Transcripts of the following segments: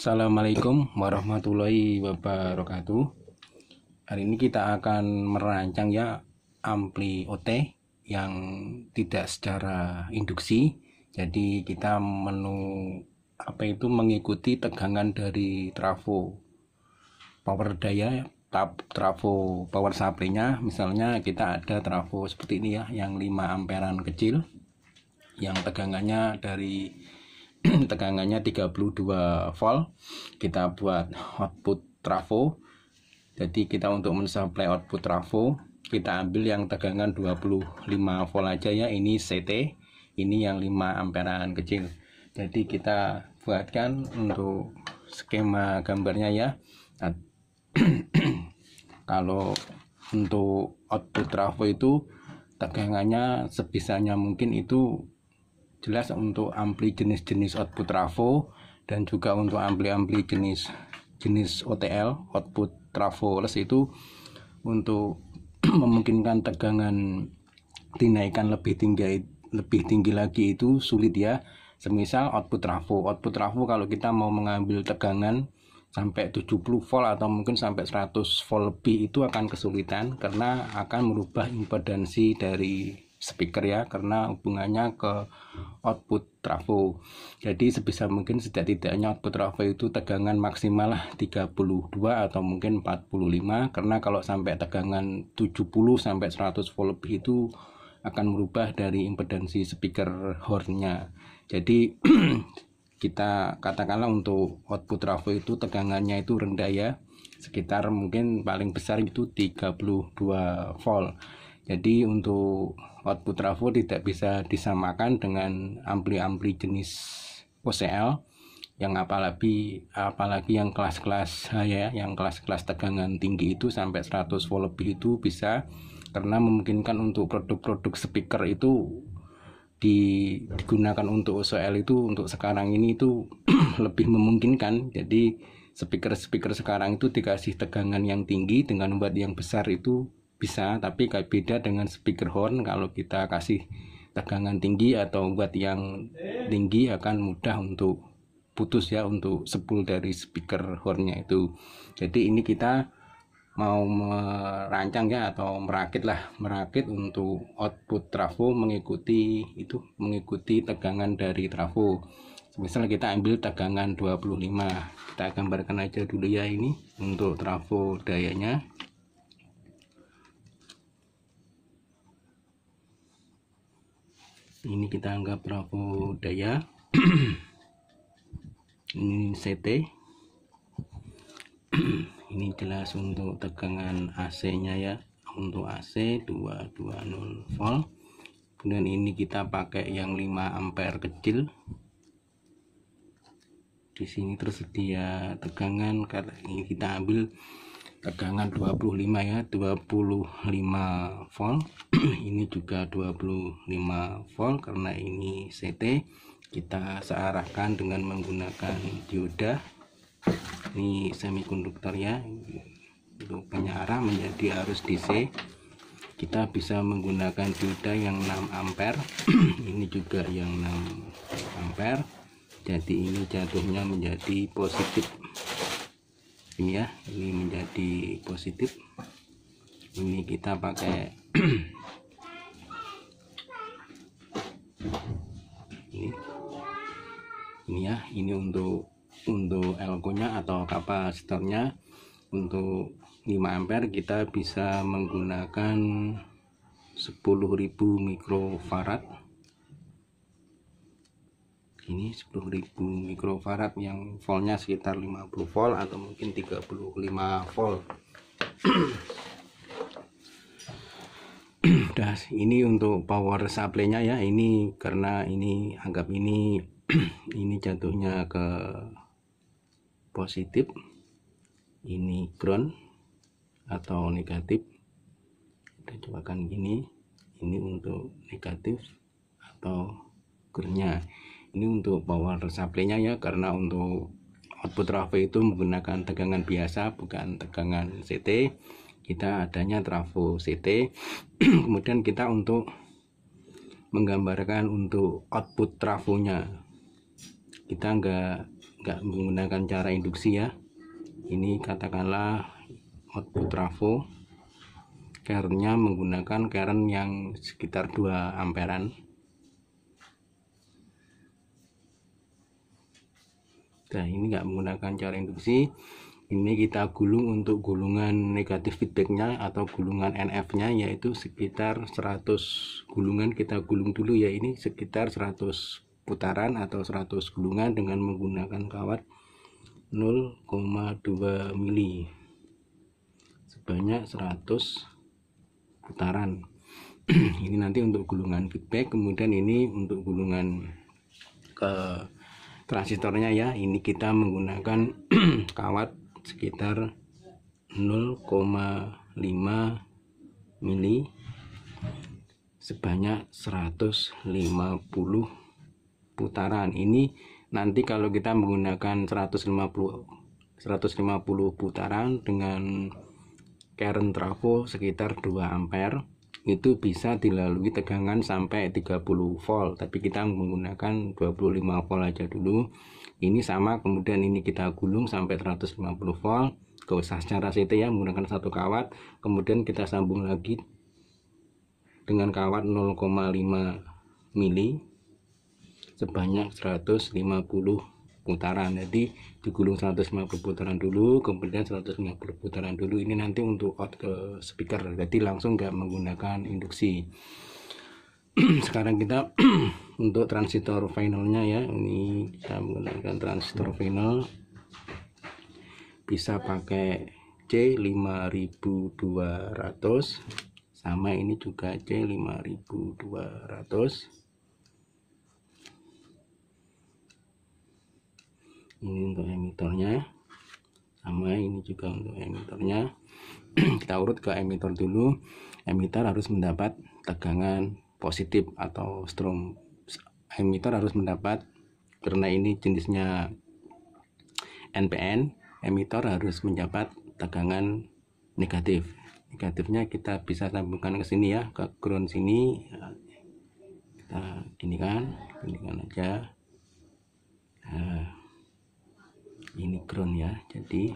Assalamualaikum warahmatullahi wabarakatuh. Hari ini kita akan merancang ya ampli OT yang tidak secara induksi. Jadi kita mengikuti tegangan dari trafo power daya, trafo power supply-nya. Misalnya kita ada trafo seperti ini ya, yang 5 amperan kecil, yang tegangannya dari tegangannya 32 volt. Kita buat output trafo. Jadi kita untuk mensuplai output trafo, kita ambil yang tegangan 25 volt aja ya. Ini CT, ini yang 5 amperan kecil. Jadi kita buatkan untuk skema gambarnya ya. Nah, kalau untuk output trafo itu tegangannya sebisanya mungkin itu jelas untuk ampli jenis-jenis output trafo, dan juga untuk ampli-ampli jenis OTL, output trafo les, itu untuk memungkinkan tegangan dinaikkan lebih tinggi lagi itu sulit ya. Semisal output trafo kalau kita mau mengambil tegangan sampai 70 volt atau mungkin sampai 100 volt lebih, itu akan kesulitan karena akan merubah impedansi dari speaker ya, karena hubungannya ke output trafo. Jadi sebisa mungkin setidak-tidaknya output trafo itu tegangan maksimal lah 32 atau mungkin 45, karena kalau sampai tegangan 70 sampai 100 volt lebih itu akan merubah dari impedansi speaker hornnya. Jadi kita katakanlah untuk output trafo itu tegangannya itu rendah ya, sekitar mungkin paling besar itu 32 volt. Jadi untuk output trafo tidak bisa disamakan dengan ampli-ampli jenis OCL yang apalagi yang kelas-kelas ya, yang kelas-kelas tegangan tinggi itu sampai 100 volt lebih itu bisa, karena memungkinkan untuk produk-produk speaker itu digunakan untuk OCL itu untuk sekarang ini itu lebih memungkinkan. Jadi speaker sekarang itu dikasih tegangan yang tinggi dengan watt yang besar itu bisa, tapi kayak beda dengan speaker horn. Kalau kita kasih tegangan tinggi atau watt yang tinggi akan mudah untuk putus ya, untuk spool dari speaker hornnya itu. Jadi ini kita mau merancang ya, atau merakit untuk output trafo mengikuti tegangan dari trafo. Misal kita ambil tegangan 25, kita gambarkan aja dulu ya. Ini untuk trafo dayanya. Ini kita anggap trafo daya. Ini CT. Ini jelas untuk tegangan AC nya ya, untuk AC 220 volt. Kemudian ini kita pakai yang 5 ampere kecil. Di sini tersedia tegangan, karena ini kita ambil tegangan 25 ya, 25 volt. Ini juga 25 volt, karena ini CT. Kita searahkan dengan menggunakan dioda. Ini semikonduktor ya, untuk penyarah menjadi arus DC. Kita bisa menggunakan dioda yang 6 ampere. Ini juga yang 6 ampere. Jadi ini jatuhnya menjadi positif. Ini ya, ini menjadi positif. Ini kita pakai ini ya, ini untuk elko nya atau kapasitornya. Untuk 5 ampere kita bisa menggunakan 10.000 mikrofarad. Ini 10.000 mikrofarad yang voltnya sekitar 50 volt atau mungkin 35 volt. Udah, ini untuk power supply-nya ya. Ini karena ini anggap ini ini jatuhnya ke positif, ini ground atau negatif. Kita cobakan ini untuk negatif atau groundnya. Ini untuk power supply-nya ya, karena untuk output trafo itu menggunakan tegangan biasa, bukan tegangan CT. Kita adanya trafo CT. Kemudian kita untuk menggambarkan untuk output trafonya, kita nggak menggunakan cara induksi ya. Ini katakanlah output trafo, current-nya menggunakan current yang sekitar 2 amperan. Nah, ini nggak menggunakan cara induksi. Ini kita gulung untuk gulungan negatif feedbacknya atau gulungan NF-nya, yaitu sekitar 100 gulungan. Kita gulung dulu ya, ini sekitar 100 putaran atau 100 gulungan dengan menggunakan kawat 0,2 mili sebanyak 100 putaran. Ini nanti untuk gulungan feedback, kemudian ini untuk gulungan ke transistornya ya. Ini kita menggunakan kawat sekitar 0,5 mili sebanyak 150 putaran. Ini nanti kalau kita menggunakan 150 putaran dengan current trafo sekitar 2 ampere, itu bisa dilalui tegangan sampai 30 volt, tapi kita menggunakan 25 volt aja dulu. Ini sama, kemudian ini kita gulung sampai 150 volt, gak usah secara CT ya, menggunakan satu kawat, kemudian kita sambung lagi dengan kawat 0,5 mili sebanyak 150 putaran. Jadi digulung 150 putaran dulu, kemudian 150 putaran dulu. Ini nanti untuk out ke speaker, jadi langsung nggak menggunakan induksi. Sekarang kita untuk transistor finalnya ya, ini kita menggunakan transistor final, bisa pakai C5200, sama ini juga C5200. Ini untuk emitornya, sama ini juga untuk emitornya. Kita urut ke emitor dulu. Emitor harus mendapat tegangan positif atau strom. Emitor harus mendapat, karena ini jenisnya NPN, emitor harus mendapat tegangan negatif. Negatifnya kita bisa sambungkan ke sini ya, ke ground sini. Kita ginikan aja. Nah, ini ground ya, jadi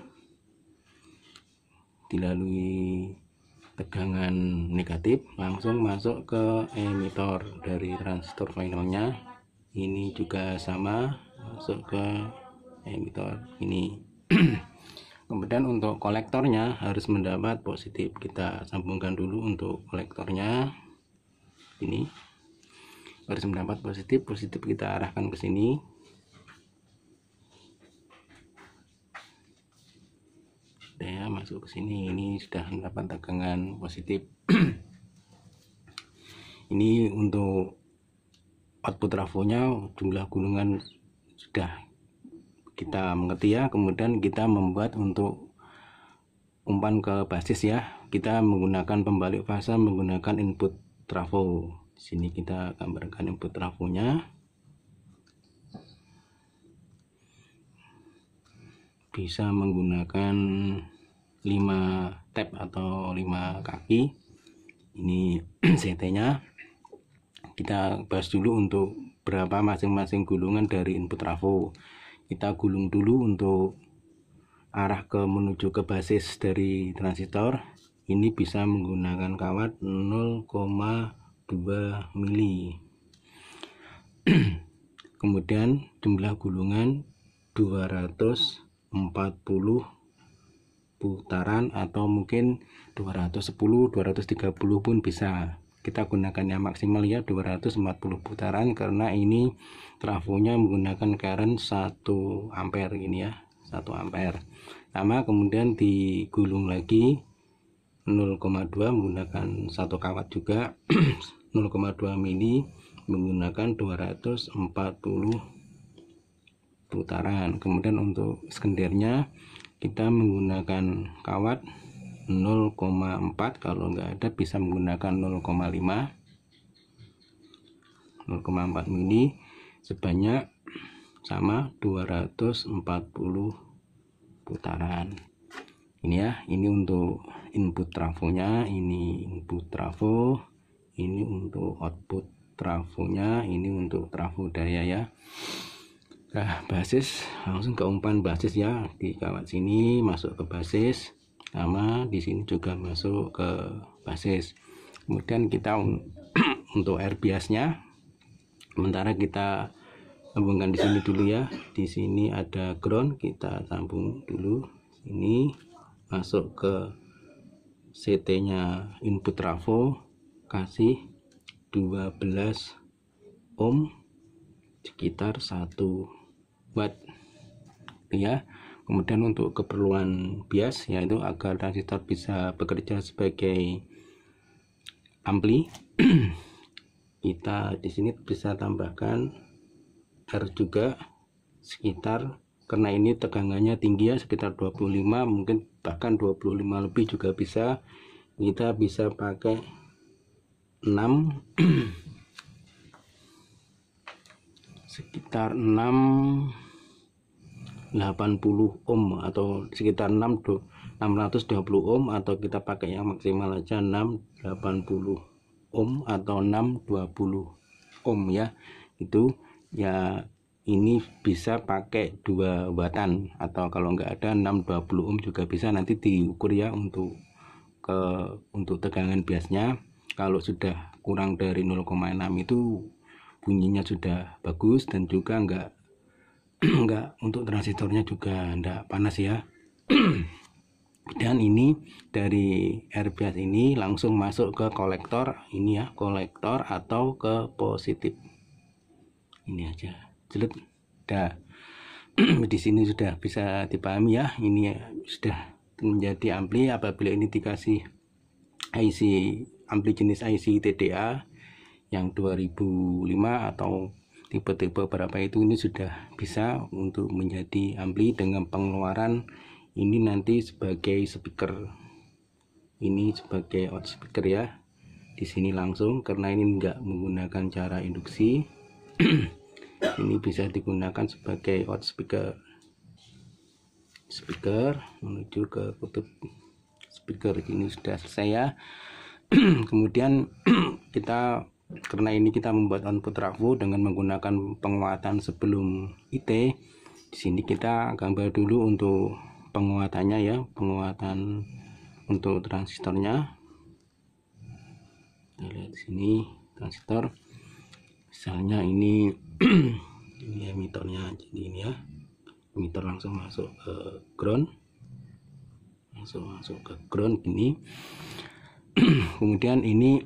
dilalui tegangan negatif langsung masuk ke emitor dari transistor finalnya. Ini juga sama, masuk ke emitor ini. Kemudian untuk kolektornya harus mendapat positif. Kita sambungkan dulu untuk kolektornya, ini harus mendapat positif. Positif kita arahkan ke sini. Ya, masuk ke sini. Ini sudah mendapat tegangan positif. Ini untuk output trafonya, jumlah gulungan sudah kita mengerti ya. Kemudian kita membuat untuk umpan ke basis ya, kita menggunakan pembalik fase menggunakan input trafo. Di sini kita gambarkan input trafonya. Bisa menggunakan 5 tab atau 5 kaki. Ini CT-nya. Kita bahas dulu untuk berapa masing-masing gulungan dari input trafo. Kita gulung dulu untuk arah menuju ke basis dari transistor. Ini bisa menggunakan kawat 0,2 mili. Kemudian jumlah gulungan 240 putaran atau mungkin 210, 230 pun bisa. Kita gunakan yang maksimal ya 240 putaran, karena ini trafonya menggunakan current 1 ampere ini ya, 1 ampere. Sama, kemudian digulung lagi 0,2 menggunakan satu kawat juga 0,2 mili menggunakan 240 putaran. Kemudian untuk sekendernya kita menggunakan kawat 0,4, kalau nggak ada bisa menggunakan 0,5 mili sebanyak sama 240 putaran. Ini ya, ini untuk input trafonya, ini input trafo, ini untuk output trafonya, ini untuk trafo daya ya. Nah, basis langsung ke umpan basis ya, di kawat sini masuk ke basis, sama di sini juga masuk ke basis. Kemudian kita untuk air biasnya, sementara kita sambungkan di sini dulu ya. Di sini ada ground, kita sambung dulu. Ini masuk ke CT-nya input trafo, kasih 12 ohm sekitar 1 watt ya. Kemudian untuk keperluan bias, yaitu agar transistor bisa bekerja sebagai ampli, kita di sini bisa tambahkan R juga sekitar, karena ini tegangannya tinggi ya, sekitar 25, mungkin bahkan 25 lebih juga bisa. Kita bisa pakai 6 sekitar 680 ohm atau sekitar 620 ohm, atau kita pakai yang maksimal aja 680 ohm atau 620 ohm ya. Itu ya, ini bisa pakai 2 wattan, atau kalau nggak ada 620 ohm juga bisa, nanti diukur ya untuk tegangan biasnya. Kalau sudah kurang dari 0,6 itu bunyinya sudah bagus, dan juga enggak untuk transistornya juga enggak panas ya. Dan ini dari air bias ini langsung masuk ke kolektor ini ya, kolektor atau ke positif ini aja, jelek dah. Di sini sudah bisa dipahami ya, ini ya, sudah menjadi ampli apabila ini dikasih IC, ampli jenis IC TDA yang 2005 atau tipe-tipe berapa itu, ini sudah bisa untuk menjadi ampli dengan pengeluaran ini nanti sebagai speaker, ini sebagai outspeaker ya. Di sini langsung, karena ini enggak menggunakan cara induksi. Ini bisa digunakan sebagai outspeaker, speaker menuju ke kutub speaker. Ini sudah selesai ya. Kemudian kita, karena ini kita membuat output trafo dengan menggunakan penguatan sebelum IT, di sini kita gambar dulu untuk penguatannya ya, penguatan untuk transistornya. Kita lihat di sini transistor, misalnya ini ini emitornya, jadi ini ya, emitor langsung masuk ke ground, masuk ke ground ini. Kemudian ini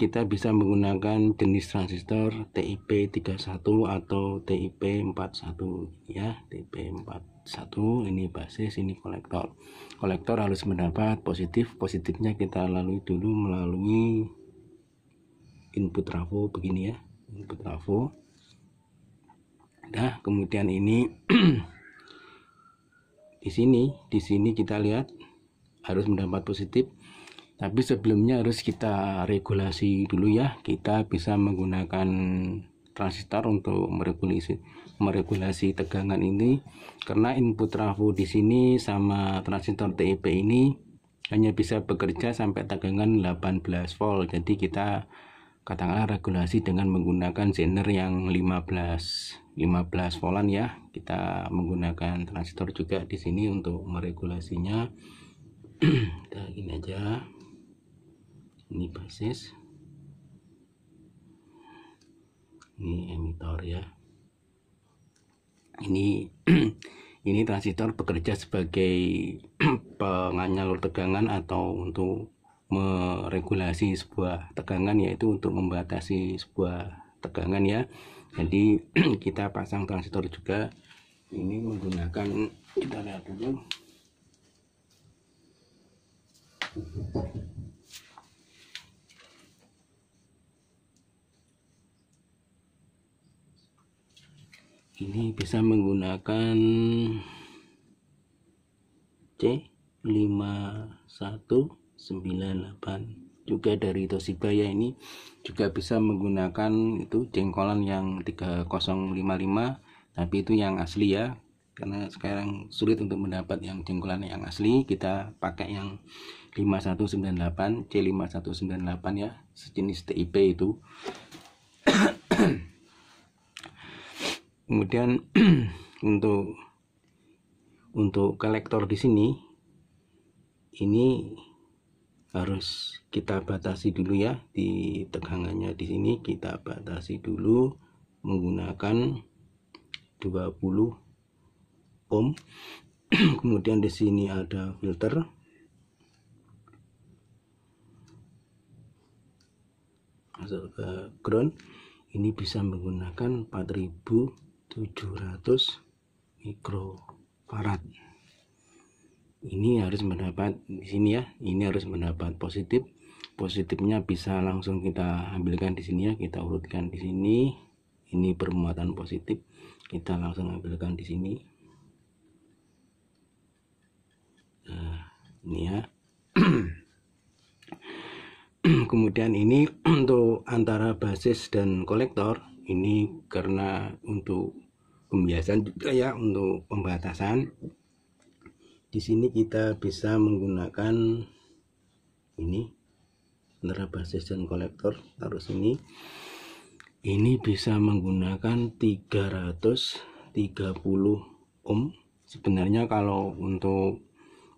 kita bisa menggunakan jenis transistor TIP 31 atau TIP 41 ya, TIP 41. Ini basis, ini kolektor. Kolektor harus mendapat positifnya kita lalui dulu melalui input trafo begini ya, input trafo. Nah, kemudian ini di sini kita lihat harus mendapat positif. Tapi sebelumnya harus kita regulasi dulu ya. Kita bisa menggunakan transistor untuk meregulasi tegangan ini, karena input trafo di sini sama transistor TIP ini hanya bisa bekerja sampai tegangan 18 volt. Jadi kita katakanlah regulasi dengan menggunakan zener yang 15 voltan ya. Kita menggunakan transistor juga di sini untuk meregulasinya. Kita gini aja. Ini basis, ini emitor ya. Ini ini transistor bekerja sebagai penganyalur tegangan atau untuk meregulasi sebuah tegangan, yaitu untuk membatasi sebuah tegangan ya. Jadi kita pasang transistor juga ini menggunakan, kita lihat dulu. Ini bisa menggunakan C5198 juga dari Toshiba ya. Ini juga bisa menggunakan itu jengkolan yang 3055, tapi itu yang asli ya, karena sekarang sulit untuk mendapat yang jengkolan yang asli. Kita pakai yang 5198, C5198 ya, sejenis TIP itu. Kemudian untuk kolektor di sini ini harus kita batasi dulu ya, di tegangannya di sini kita batasi dulu menggunakan 20 ohm. Kemudian di sini ada filter. Masuk ke ground, ini bisa menggunakan 4700 mikrofarad. Ini harus mendapat di sini ya, ini harus mendapat positif. Positifnya bisa langsung kita ambilkan di sini ya, kita urutkan di sini. Ini bermuatan positif, kita langsung ambilkan di sini. Nah, ini ya. Kemudian ini untuk antara basis dan kolektor, ini karena untuk pembiasan juga ya, untuk pembatasan. Di sini kita bisa menggunakan ini antara basis dan kolektor, taruh sini. Ini bisa menggunakan 330 ohm. Sebenarnya kalau untuk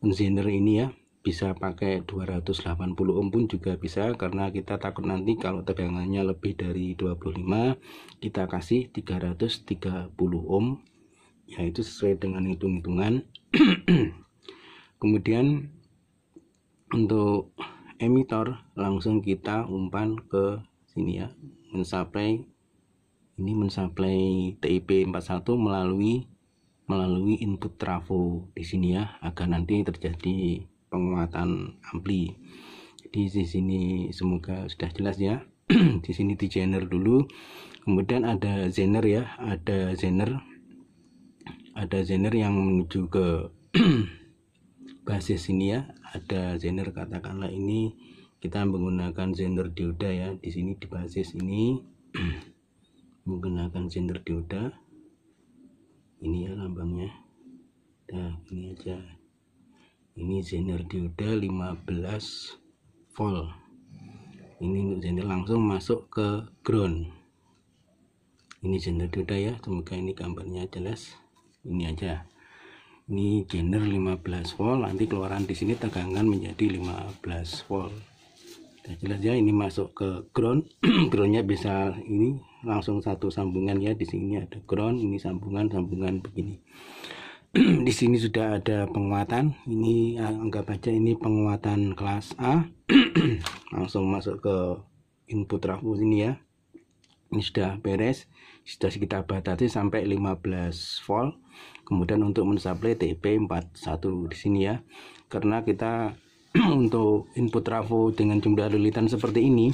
zener ini ya bisa pakai 280 ohm pun juga bisa, karena kita takut nanti kalau tegangannya lebih dari 25 kita kasih 330 ohm, yaitu sesuai dengan hitung-hitungan. Kemudian untuk emitor langsung kita umpan ke sini ya, mensuplai TIP 41 melalui input trafo di sini ya, agar nanti terjadi penguatan ampli. Jadi di sini semoga sudah jelas ya. Di sini di zener dulu, kemudian ada zener ya, ada zener yang menuju ke basis ini ya, ada zener, katakanlah ini kita menggunakan zener dioda ya, di sini di basis ini menggunakan zener dioda. Ini ya lambangnya. Nah, ini aja. Ini zener dioda 15 volt. Ini untuk zener langsung masuk ke ground. Ini zener dioda ya, semoga ini gambarnya jelas. Ini aja. Ini zener 15 volt, nanti keluaran di sini tegangan menjadi 15 volt. Sudah jelas ya, ini masuk ke ground. Groundnya bisa ini langsung satu sambungan ya, di sini ada ground, ini sambungan begini. Di sini sudah ada penguatan, ini anggap aja ini penguatan kelas A. Langsung masuk ke input trafo sini ya. Ini sudah beres, sudah kita batasi sampai 15 volt. Kemudian untuk mensuplai TIP 41 di sini ya, karena kita untuk input trafo dengan jumlah lilitan seperti ini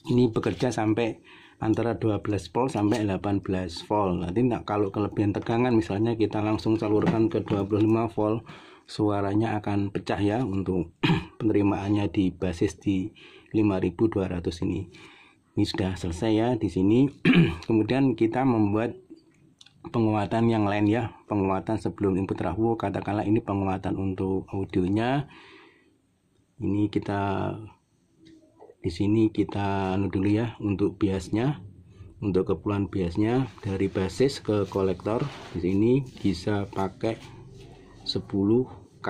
bekerja sampai antara 12 volt sampai 18 volt. Nanti kalau kelebihan tegangan misalnya kita langsung salurkan ke 25 volt, suaranya akan pecah ya untuk penerimaannya di basis di 5200 ini. Ini sudah selesai ya di sini. Kemudian kita membuat penguatan yang lain ya, penguatan sebelum input trafo, katakanlah ini penguatan untuk audionya. Ini kita di sini kita dulu ya, untuk biasnya, untuk keperluan biasnya dari basis ke kolektor di sini bisa pakai 10K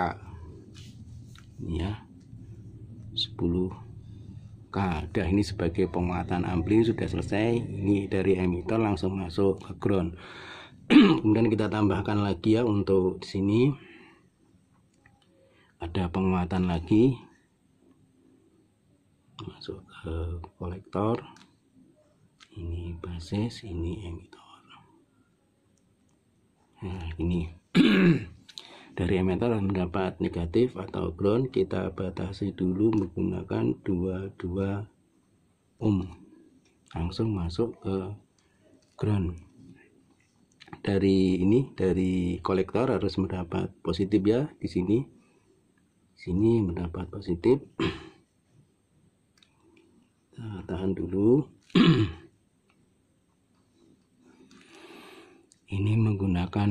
ini ya, 10K. Udah, ini sebagai penguatan ampli sudah selesai. Ini dari emitor langsung masuk ke ground. Kemudian kita tambahkan lagi ya, untuk di sini ada penguatan lagi masuk ke kolektor, ini basis, ini emitor. Nah, ini dari emitor mendapat negatif atau ground, kita batasi dulu menggunakan 22 ohm, langsung masuk ke ground. Dari kolektor harus mendapat positif ya, di sini mendapat positif. Nah, tahan dulu. Ini menggunakan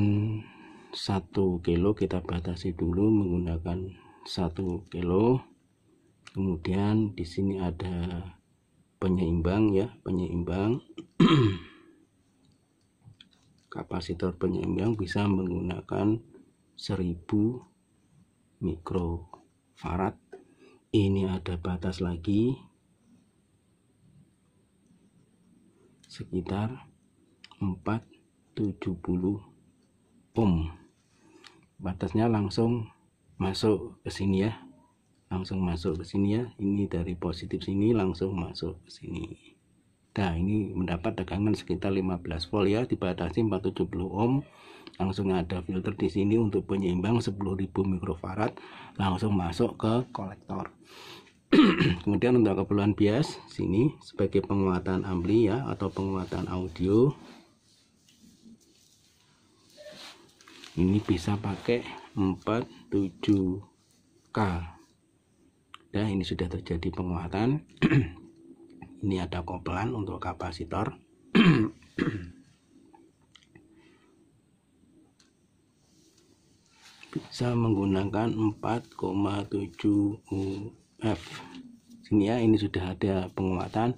1 kilo, kita batasi dulu menggunakan 1 kilo. Kemudian di sini ada penyeimbang ya, penyeimbang. kapasitor penyeimbang bisa menggunakan 1000 mikrofarad. Ini ada batas lagi sekitar 470 ohm. Batasnya langsung masuk ke sini ya, langsung masuk ke sini ya. Ini dari positif sini langsung masuk ke sini. Nah, ini mendapat tegangan sekitar 15 volt ya, dibatasi 470 ohm. Langsung ada filter di sini untuk penyeimbang 10.000 mikrofarad, langsung masuk ke kolektor. Kemudian untuk keperluan bias sini sebagai penguatan ampli ya, atau penguatan audio. Ini bisa pakai 47K. Nah, ini sudah terjadi penguatan. Ini ada kopelan untuk kapasitor. Bisa menggunakan 4,7 UF. Sini ya, ini sudah ada penguatan.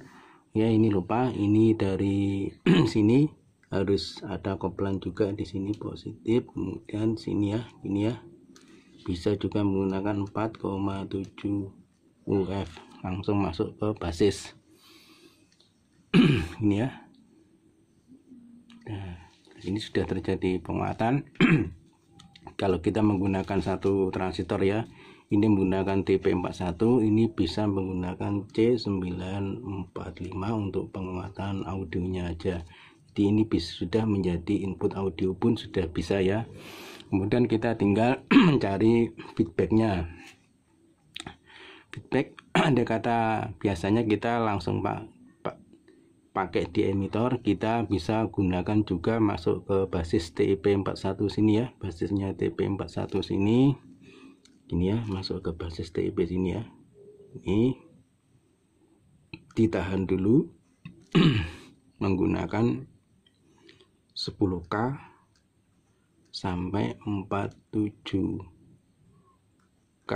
Ya, ini lupa, ini dari sini harus ada kopelan juga di sini positif. Kemudian sini ya, ini ya. Bisa juga menggunakan 4,7 UF. Langsung masuk ke basis. Ini ya. Nah, ini sudah terjadi penguatan. Kalau kita menggunakan satu transistor ya, ini menggunakan TP41, ini bisa menggunakan C945 untuk penguatan audionya aja. Jadi ini sudah menjadi input audio pun sudah bisa ya. Kemudian kita tinggal mencari feedbacknya. Feedback ada kata biasanya kita langsung pakai di emitor, kita bisa gunakan juga masuk ke basis TIP41 sini ya, basisnya TIP41 sini, ini ya, masuk ke basis TIP sini ya. Ini ditahan dulu menggunakan 10K sampai 47K,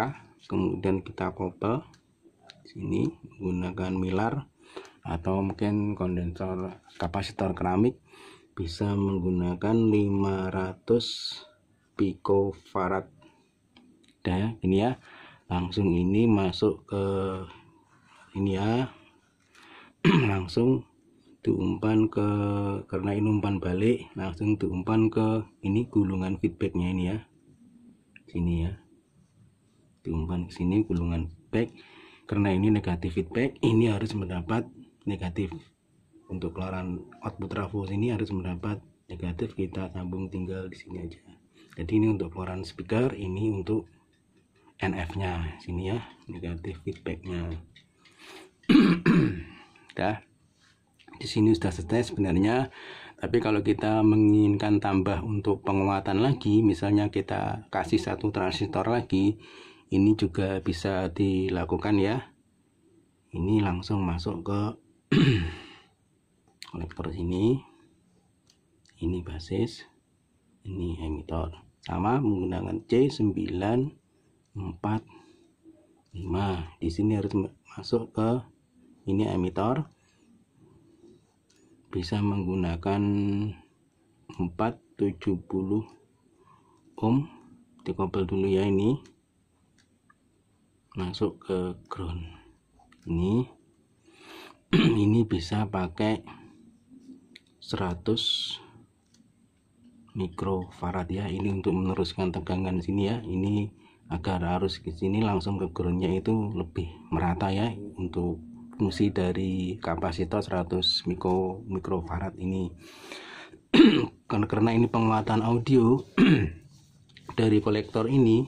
kemudian kita kopel sini menggunakan milar atau mungkin kondensor kapasitor keramik, bisa menggunakan 500 picofarad. Nah, ini ya, langsung ini masuk ke ini ya, langsung diumpan ke, karena ini umpan balik, langsung diumpan ke ini gulungan feedbacknya ini ya, sini ya, diumpan ke sini gulungan feedback. Karena ini negatif feedback, ini harus mendapat negatif. Untuk keluaran output trafo ini harus mendapat negatif, kita sambung tinggal di sini aja. Jadi ini untuk keluaran speaker, ini untuk NF nya sini ya, negatif feedbacknya. Dah, di sini sudah selesai sebenarnya. Tapi kalau kita menginginkan tambah untuk penguatan lagi, misalnya kita kasih satu transistor lagi, ini juga bisa dilakukan ya. Ini langsung masuk ke kolektor sini, ini basis, ini emitor, sama menggunakan C945. Di sini harus masuk ke ini emitor, bisa menggunakan 470 ohm. Dikopel dulu ya, ini masuk ke ground. Ini bisa pakai 100 mikrofarad ya, ini untuk meneruskan tegangan sini ya, ini agar arus ke sini langsung ke groundnya itu lebih merata ya, untuk fungsi dari kapasitor 100 mikrofarad ini. Karena ini penguatan audio dari kolektor ini,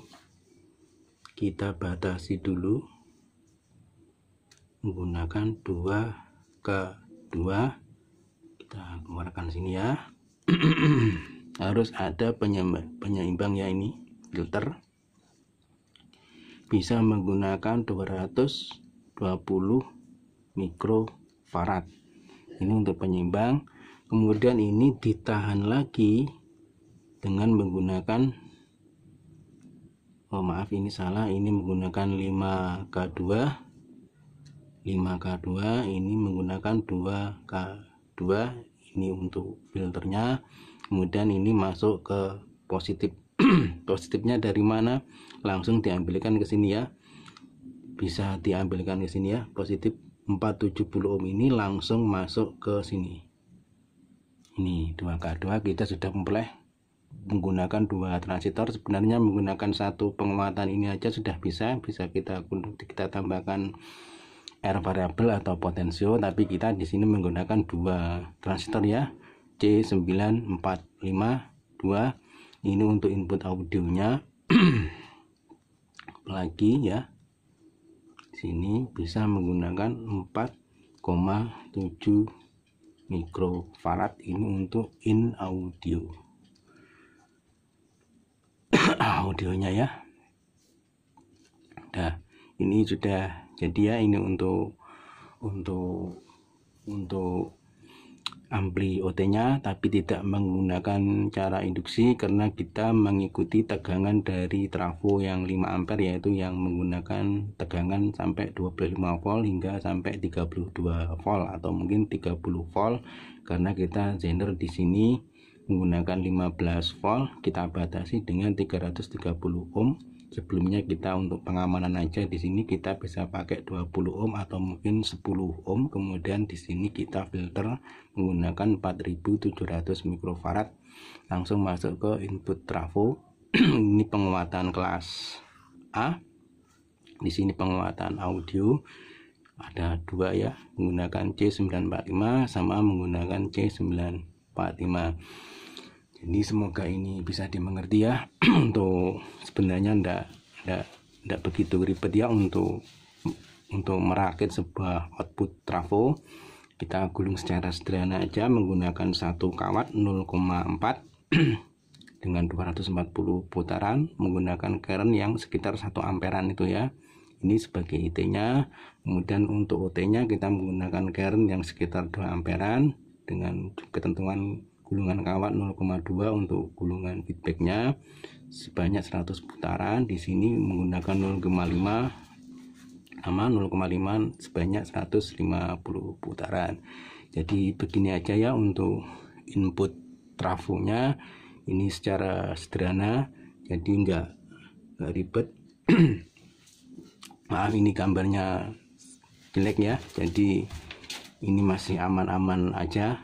kita batasi dulu menggunakan 2K2. Kita keluarkan sini ya. Harus ada penyeimbang ya, ini filter, bisa menggunakan 220 mikrofarad. Ini untuk penyeimbang. Kemudian ini ditahan lagi dengan menggunakan, oh maaf ini salah, ini menggunakan 5K2. Ini menggunakan 2K2, ini untuk filternya. kemudian ini masuk ke positif. Positifnya dari mana? Langsung diambilkan ke sini ya, bisa diambilkan ke sini ya. Positif 470 ohm ini langsung masuk ke sini. Ini 2K2 kita sudah memperoleh menggunakan 2 transistor. Sebenarnya menggunakan satu penguatan ini aja sudah bisa kita tambahkan R variabel atau potensio, tapi kita di sini menggunakan 2 transistor ya, C945 2. Ini untuk input audionya. Lagi ya, sini bisa menggunakan 4,7 mikrofarad ini untuk in audio. Audionya ya. Nah, ini sudah jadi ya, ini untuk ampli OT-nya, tapi tidak menggunakan cara induksi karena kita mengikuti tegangan dari trafo yang 5 ampere, yaitu yang menggunakan tegangan sampai 25 volt hingga sampai 32 volt atau mungkin 30 volt, karena kita zener di sini menggunakan 15 volt, kita batasi dengan 330 ohm. Sebelumnya kita untuk pengamanan aja di sini kita bisa pakai 20 ohm atau mungkin 10 ohm. Kemudian di sini kita filter menggunakan 4700 mikrofarad langsung masuk ke input trafo. Ini penguatan kelas A. Di sini penguatan audio ada 2 ya, menggunakan C945 sama menggunakan C945. Jadi semoga ini bisa dimengerti ya. Untuk sebenarnya ndak begitu ribet ya untuk merakit sebuah output trafo. Kita gulung secara sederhana aja menggunakan 1 kawat 0,4 dengan 240 putaran, menggunakan current yang sekitar 1 amperan itu ya. Ini sebagai IT-nya. Kemudian untuk OT-nya kita menggunakan current yang sekitar 2 amperan dengan ketentuan gulungan kawat 0,2 untuk gulungan feedbacknya sebanyak 100 putaran. Di sini menggunakan 0,5 sama 0,5 sebanyak 150 putaran. Jadi begini aja ya untuk input trafonya. Ini secara sederhana, jadi enggak ribet. Maaf ini gambarnya jelek ya, jadi ini masih aman-aman aja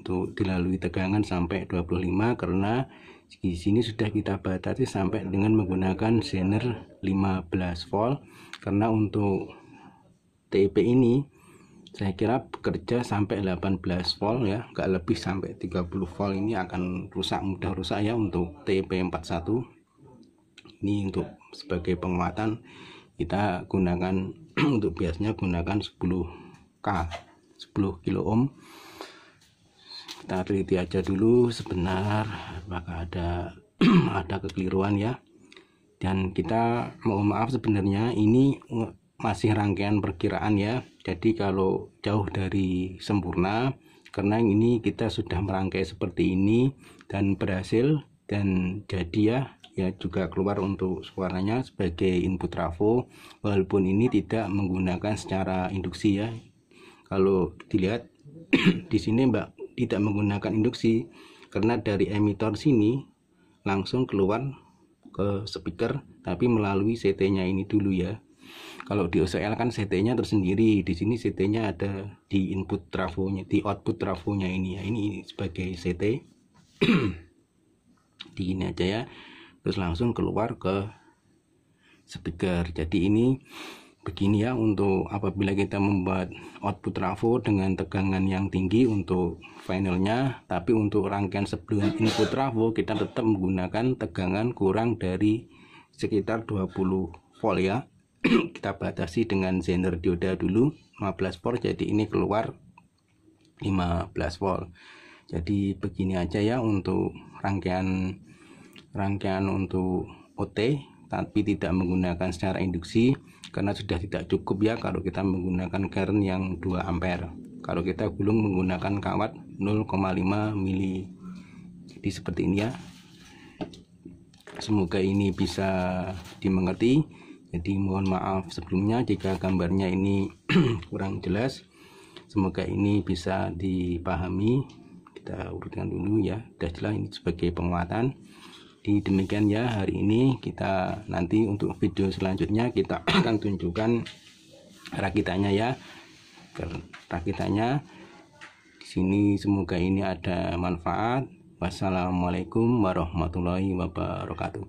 untuk dilalui tegangan sampai 25, karena di sini sudah kita batasi sampai dengan menggunakan zener 15 volt, karena untuk TIP ini saya kira bekerja sampai 18 volt ya, nggak lebih sampai 30 volt. Ini akan mudah rusak ya untuk TIP 41. Ini untuk sebagai penguatan kita gunakan untuk biasanya gunakan 10K 10 kilo ohm. Kita teliti aja dulu sebentar apakah ada kekeliruan ya. Dan kita mohon maaf, sebenarnya ini masih rangkaian perkiraan ya, jadi kalau jauh dari sempurna, karena ini kita sudah merangkai seperti ini dan berhasil dan jadi ya juga keluar untuk suaranya sebagai input trafo, walaupun ini tidak menggunakan secara induksi ya. Kalau dilihat di sini Mbak tidak menggunakan induksi, karena dari emitor sini langsung keluar ke speaker, tapi melalui CT-nya ini dulu ya. Kalau di OCL kan CT-nya tersendiri, di sini CT-nya ada di input trafonya, di output trafonya ini ya. Ini sebagai CT. Di ini aja ya. Terus langsung keluar ke speaker. Jadi ini begini ya, untuk apabila kita membuat output trafo dengan tegangan yang tinggi untuk finalnya, tapi untuk rangkaian sebelum input trafo kita tetap menggunakan tegangan kurang dari sekitar 20 volt ya. Kita batasi dengan zener dioda dulu 15 volt, jadi ini keluar 15 volt. Jadi begini aja ya untuk rangkaian untuk OT, tapi tidak menggunakan secara induksi, karena sudah tidak cukup ya kalau kita menggunakan current yang 2 ampere. Kalau kita gulung menggunakan kawat 0,5 mili. Jadi seperti ini ya. Semoga ini bisa dimengerti. Jadi mohon maaf sebelumnya jika gambarnya ini kurang jelas. Semoga ini bisa dipahami. Kita kita urutkan dulu ya. Sudah jelas ini sebagai penguatan. Di demikian ya hari ini, kita nanti untuk video selanjutnya kita akan tunjukkan rakitannya ya. Rakitannya di sini, semoga ini ada manfaat. Wassalamualaikum warahmatullahi wabarakatuh.